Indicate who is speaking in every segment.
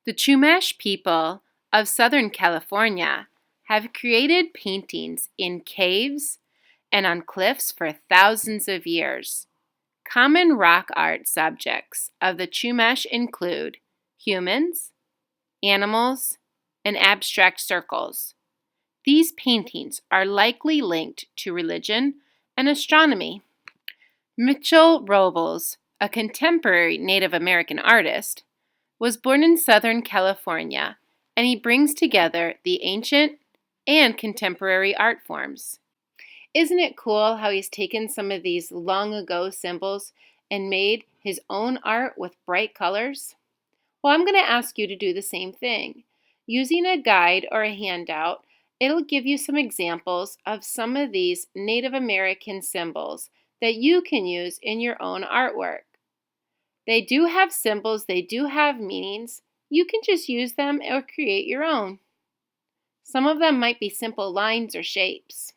Speaker 1: The Chumash people of Southern California have created paintings in caves and on cliffs for thousands of years. Common rock art subjects of the Chumash include humans, animals, and abstract circles. These paintings are likely linked to religion and astronomy. Mitchell Robles, a contemporary Native American artist, was born in Southern California, and he brings together the ancient and contemporary art forms. Isn't it cool how he's taken some of these long ago symbols and made his own art with bright colors? Well, I'm going to ask you to do the same thing. Using a guide or a handout, it'll give you some examples of some of these Native American symbols that you can use in your own artwork. They do have symbols, they do have meanings. You can just use them or create your own. Some of them might be simple lines or shapes.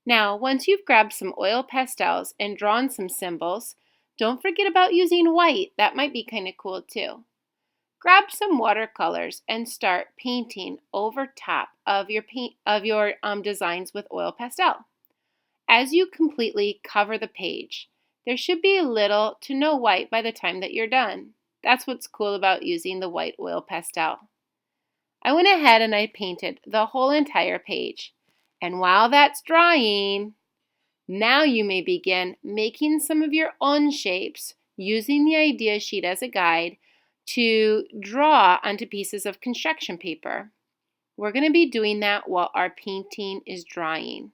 Speaker 1: Now, once you've grabbed some oil pastels and drawn some symbols, don't forget about using white. That might be kind of cool too. Grab some watercolors and start painting over top of your designs with oil pastel. As you completely cover the page, there should be little to no white by the time that you're done. That's what's cool about using the white oil pastel. I went ahead and I painted the whole entire page. And while that's drying, now you may begin making some of your own shapes using the idea sheet as a guide to draw onto pieces of construction paper. We're going to be doing that while our painting is drying.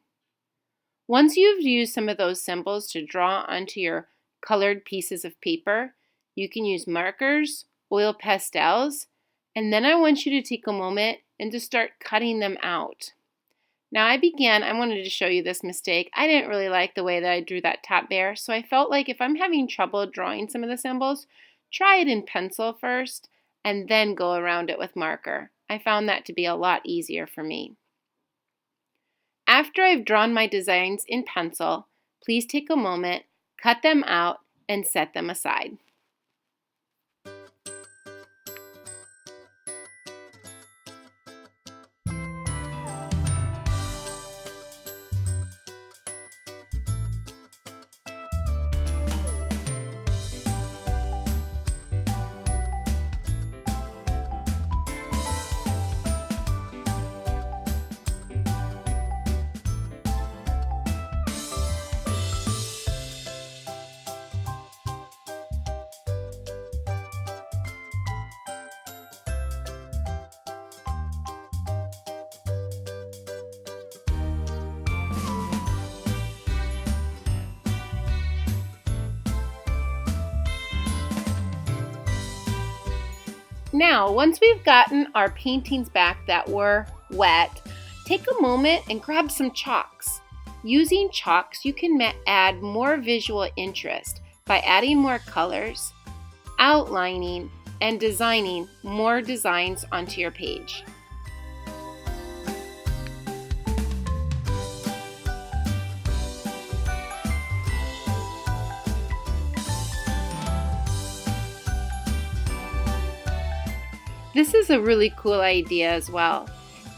Speaker 1: Once you've used some of those symbols to draw onto your colored pieces of paper, you can use markers, oil pastels, and then I want you to take a moment and to start cutting them out. Now I wanted to show you this mistake. I didn't really like the way that I drew that top bear, so I felt like if I'm having trouble drawing some of the symbols, try it in pencil first and then go around it with marker. I found that to be a lot easier for me. After I've drawn my designs in pencil, please take a moment, cut them out, and set them aside. Now, once we've gotten our paintings back that were wet, take a moment and grab some chalks. Using chalks, you can add more visual interest by adding more colors, outlining, and designing more designs onto your page. This is a really cool idea as well.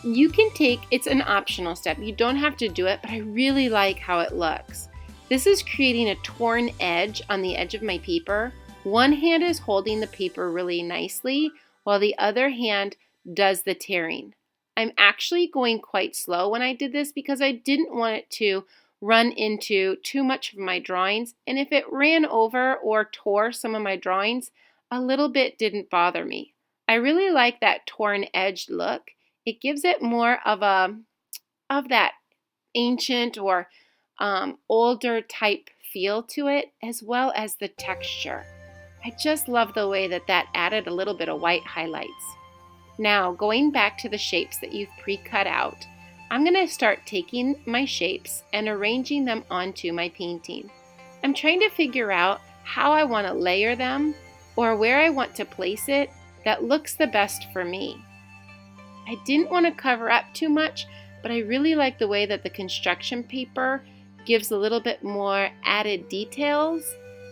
Speaker 1: It's an optional step. You don't have to do it, but I really like how it looks. This is creating a torn edge on the edge of my paper. One hand is holding the paper really nicely, while the other hand does the tearing. I'm actually going quite slow when I did this because I didn't want it to run into too much of my drawings, and if it ran over or tore some of my drawings, a little bit didn't bother me. I really like that torn edge look. It gives it more of that ancient or older type feel to it, as well as the texture. I just love the way that added a little bit of white highlights. Now, going back to the shapes that you've pre-cut out, I'm going to start taking my shapes and arranging them onto my painting. I'm trying to figure out how I want to layer them or where I want to place it that looks the best for me. I didn't want to cover up too much, but I really like the way that the construction paper gives a little bit more added details.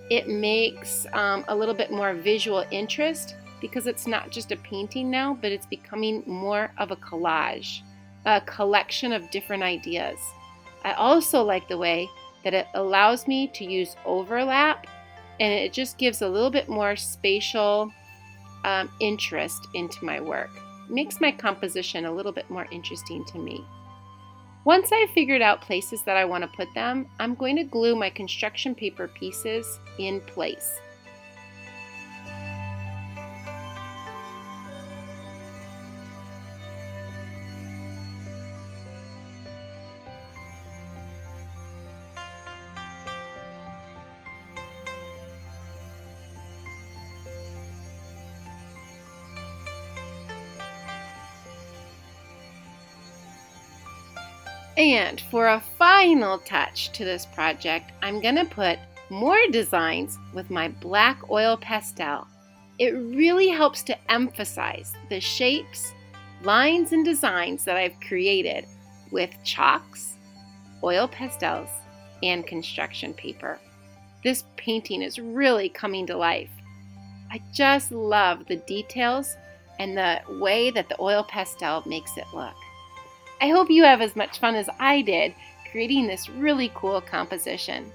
Speaker 1: It makes a little bit more visual interest, because it's not just a painting now, but it's becoming more of a collage, a collection of different ideas. I also like the way that it allows me to use overlap, and it just gives a little bit more spatial interest into my work. It makes my composition a little bit more interesting to me. Once I've figured out places that I want to put them, I'm going to glue my construction paper pieces in place. And for a final touch to this project, I'm going to put more designs with my black oil pastel. It really helps to emphasize the shapes, lines, and designs that I've created with chalks, oil pastels, and construction paper. This painting is really coming to life. I just love the details and the way that the oil pastel makes it look. I hope you have as much fun as I did creating this really cool composition.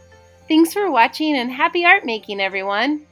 Speaker 1: Thanks for watching and happy art making, everyone!